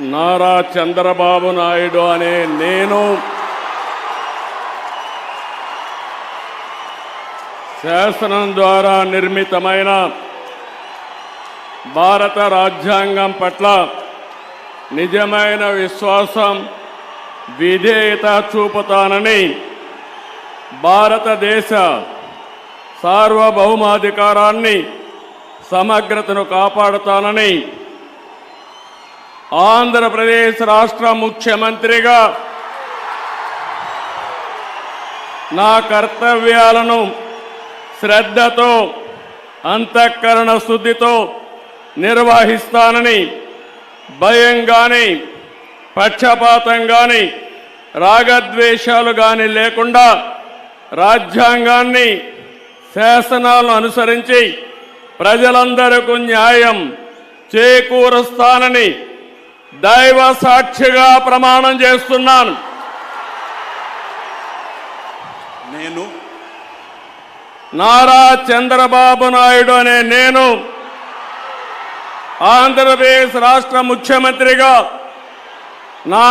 నారా చంద్రబాబు నాయుడు అనే నేను శాసనం ద్వారా నిర్మితమైన భారత రాజ్యాంగం పట్ల నిజమైన విశ్వాసం, విధేయత చూపుతానని, భారతదేశ సార్వభౌమాధికారాన్ని, సమగ్రతను కాపాడుతానని ఆంధ్రప్రదేశ్ రాష్ట్ర ముఖ్యమంత్రిగా నా కర్తవ్యాలను శ్రద్ధతో, అంతఃకరణ శుద్ధితో నిర్వహిస్తానని, భయం గాని, పక్షపాతం గాని, రాగద్వేషాలు గాని లేకుండా రాజ్యాంగాన్ని, శాసనాలను అనుసరించి ప్రజలందరికీ న్యాయం చేకూరుస్తానని దైవ సాక్షిగా ప్రమాణం చేస్తున్నాను. నేను నారా చంద్రబాబు నాయుడు అనే నేను ఆంధ్రప్రదేశ్ రాష్ట్ర ముఖ్యమంత్రిగా నా